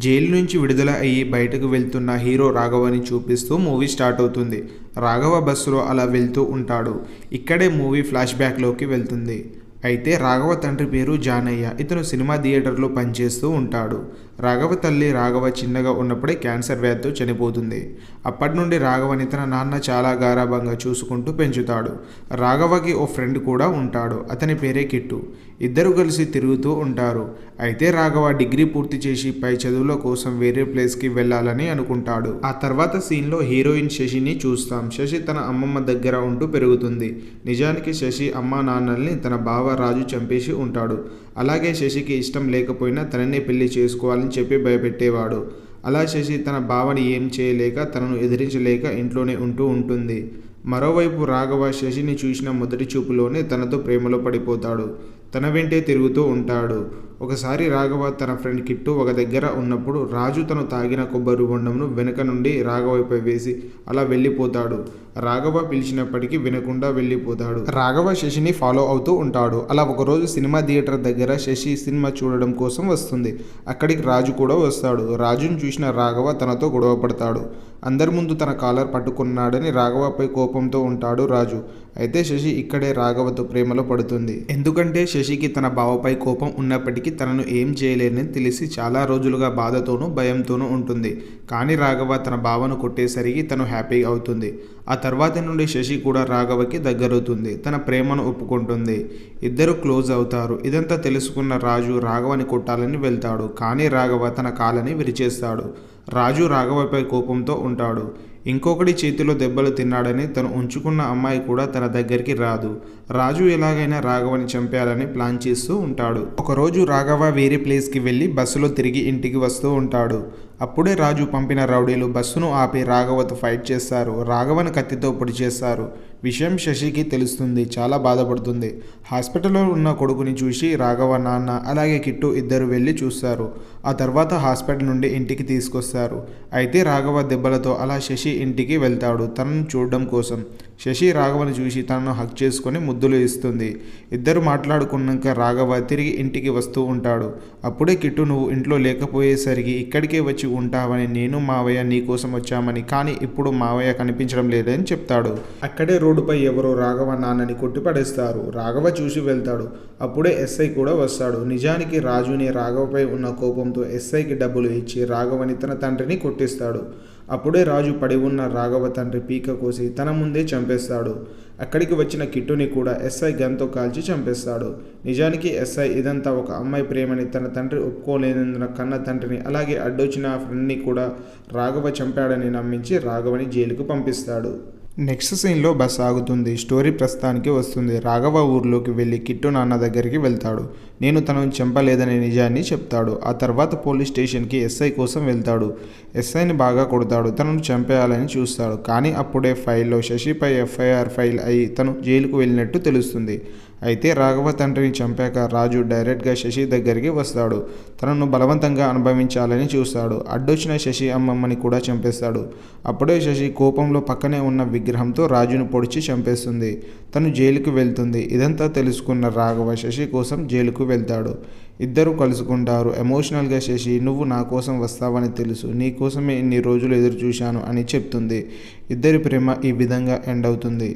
Jail నుంచి విడుదల అయ్యి బయటకు వెళ్తున్న హీరో రాఘవని చూపిస్తూ మూవీ స్టార్ట్ అవుతుంది. రాఘవ బస్సులో అలా వెళ్తూ ఉంటాడు. ఇక్కడే మూవీ ఫ్లాష్ బ్యాక్లోకి వెళ్తుంది. అయితే రాఘవ తండ్రి పేరు జానయ్య. ఇతను సినిమా థియేటర్లో పనిచేస్తూ ఉంటాడు. రాఘవ తల్లి రాఘవ చిన్నగా ఉన్నప్పుడే క్యాన్సర్ వ్యాధితో చనిపోతుంది. అప్పటి నుండి రాఘవని తన నాన్న చాలా గారాబంగా చూసుకుంటూ పెంచుతాడు. రాఘవకి ఓ ఫ్రెండ్ కూడా ఉంటాడు. అతని పేరే కిట్టు. ఇద్దరు కలిసి తిరుగుతూ ఉంటారు. అయితే రాఘవ డిగ్రీ పూర్తి చేసి పై చదువుల కోసం వేరే ప్లేస్కి వెళ్ళాలని అనుకుంటాడు. ఆ తర్వాత సీన్లో హీరోయిన్ శశిని చూస్తాం. శశి తన అమ్మమ్మ దగ్గర ఉంటూ పెరుగుతుంది. నిజానికి శశి అమ్మా నాన్నల్ని తన బావ రాజు చంపేసి ఉంటాడు. అలాగే శశికి ఇష్టం లేకపోయినా తననే పెళ్లి చేసుకోవాలని చెప్పి భయపెట్టేవాడు. అలా శశి తన బావని ఏం చేయలేక తనను ఎదిరించలేక ఇంట్లోనే ఉంటూ ఉంటుంది. మరోవైపు రాఘవ శశిని చూసిన మొదటి చూపులోనే తనతో ప్రేమలో పడిపోతాడు. తన వెంటే తిరుగుతూ ఉంటాడు. ఒకసారి రాఘవ తన ఫ్రెండ్ కిట్టు ఒక దగ్గర ఉన్నప్పుడు రాజు తను తాగిన కొబ్బరి బొండంను వెనక నుండి రాఘవపై వేసి అలా వెళ్ళిపోతాడు. రాఘవ పిలిచినప్పటికీ వినకుండా వెళ్ళిపోతాడు. రాఘవ శశిని ఫాలో అవుతూ ఉంటాడు. అలా ఒకరోజు సినిమా థియేటర్ దగ్గర శశి సినిమా చూడడం కోసం వస్తుంది. అక్కడికి రాజు కూడా వస్తాడు. రాజును చూసిన రాఘవ తనతో గొడవ పడతాడు. అందరి ముందు తన కాలర్ పట్టుకున్నాడని రాఘవపై కోపంతో ఉంటాడు రాజు. అయితే శశి ఇక్కడే రాఘవతో ప్రేమలో పడుతుంది. ఎందుకంటే శశికి తన బావపై కోపం ఉన్నప్పటికీ తనను ఏం చేయలేనని తెలిసి చాలా రోజులుగా బాధతోనూ భయంతోనూ ఉంటుంది. కానీ రాఘవ తన బావను కొట్టేసరికి తను హ్యాపీ అవుతుంది. ఆ తర్వాత నుండి శశి కూడా రాఘవకి దగ్గరవుతుంది. తన ప్రేమను ఒప్పుకుంటుంది. ఇద్దరు క్లోజ్ అవుతారు. ఇదంతా తెలుసుకున్న రాజు రాఘవని కొట్టాలని వెళ్తాడు. కానీ రాఘవ తన కాలని విరిచేస్తాడు. రాజు రాఘవపై కోపంతో ఉంటాడు. ఇంకొకటి చేతిలో దెబ్బలు తిన్నాడని తను ఉంచుకున్న అమ్మాయి కూడా తన దగ్గరికి రాదు. రాజు ఎలాగైనా రాఘవని చంపేయాలని ప్లాన్ చేస్తూ ఉంటాడు. ఒకరోజు రాఘవ వేరే ప్లేస్కి వెళ్ళి బస్సులో తిరిగి ఇంటికి వస్తూ ఉంటాడు. అప్పుడే రాజు పంపిన రౌడీలు బస్సును ఆపి రాఘవతో ఫైట్ చేస్తారు. రాఘవని కత్తితో పొడి చేస్తారు. విషయం శశికి తెలుస్తుంది. చాలా బాధపడుతుంది. హాస్పిటల్లో ఉన్న కొడుకుని చూసి రాఘవ నాన్న అలాగే కిట్టు ఇద్దరు వెళ్ళి చూస్తారు. ఆ తర్వాత హాస్పిటల్ నుండి ఇంటికి తీసుకొస్తారు. అయితే రాఘవ దెబ్బలతో అలా శశి ఇంటికి వెళ్తాడు తనను చూడడం కోసం. శశి రాఘవని చూసి తనను హక్ చేసుకొని ముద్దులు ఇస్తుంది. ఇద్దరు మాట్లాడుకున్నాక రాఘవ తిరిగి ఇంటికి వస్తూ ఉంటాడు. అప్పుడే కిట్టు నువ్వు ఇంట్లో లేకపోయేసరికి ఇక్కడికే వచ్చి ఉంటావని నేను మావయ్య నీ కోసం వచ్చామని, కానీ ఇప్పుడు మావయ్య కనిపించడం లేదని చెప్తాడు. అక్కడే రోడ్డుపై ఎవరో రాఘవ నాన్నని కొట్టిపడేస్తారు. రాఘవ చూసి వెళ్తాడు. అప్పుడే ఎస్ఐ కూడా వస్తాడు. నిజానికి రాజుని రాఘవపై ఉన్న కోపంతో ఎస్ఐకి డబ్బులు ఇచ్చి రాఘవని తన తండ్రిని కొట్టిస్తాడు. అప్పుడే రాజు పడి ఉన్న రాఘవ తండ్రి పీక కోసి తన ముందే చంపేస్తాడు. అక్కడికి వచ్చిన కిట్టుని కూడా ఎస్ఐ గన్తో కాల్చి చంపేస్తాడు. నిజానికి ఎస్ఐ ఇదంతా ఒక అమ్మాయి ప్రేమని తన తండ్రి ఒప్పుకోలేనందున కన్న తండ్రిని అలాగే అడ్డొచ్చిన ఫ్రెండ్ని కూడా రాఘవ చంపాడని నమ్మించి రాఘవని జైలుకు పంపిస్తాడు. నెక్స్ట్ సీన్లో బస్ ఆగుతుంది. స్టోరీ ప్రస్తుతానికి వస్తుంది. రాఘవ ఊర్లోకి వెళ్ళి కిట్టు నాన్న దగ్గరికి వెళ్తాడు. నేను తనను చంపలేదనే నిజాన్ని చెప్తాడు. ఆ తర్వాత పోలీస్ స్టేషన్కి ఎస్ఐ కోసం వెళ్తాడు. ఎస్ఐని బాగా కొడతాడు. తనను చంపేయాలని చూస్తాడు. కానీ అప్పుడే ఫైల్లో శశిపై ఎఫ్ఐఆర్ ఫైల్ అయి తను జైలుకు వెళ్ళినట్టు తెలుస్తుంది. అయితే రాఘవ తండ్రిని చంపాక రాజు డైరెక్ట్గా శశి దగ్గరికి వస్తాడు. తనను బలవంతంగా అనుభవించాలని చూస్తాడు. అడ్డొచ్చిన శశి అమ్మమ్మని కూడా చంపేస్తాడు. అప్పుడే శశి కోపంలో పక్కనే ఉన్న విగ్రహంతో రాజును పొడిచి చంపేస్తుంది. తను జైలుకు వెళ్తుంది. ఇదంతా తెలుసుకున్న రాఘవ శశి కోసం జైలుకు వెళ్తాడు. ఇద్దరు కలుసుకుంటారు. ఎమోషనల్గా శశి నువ్వు నా కోసం వస్తావని తెలుసు, నీ కోసమే ఇన్ని రోజులు ఎదురు చూశాను అని చెప్తుంది. ఇద్దరి ప్రేమ ఈ విధంగా ఎండ్ అవుతుంది.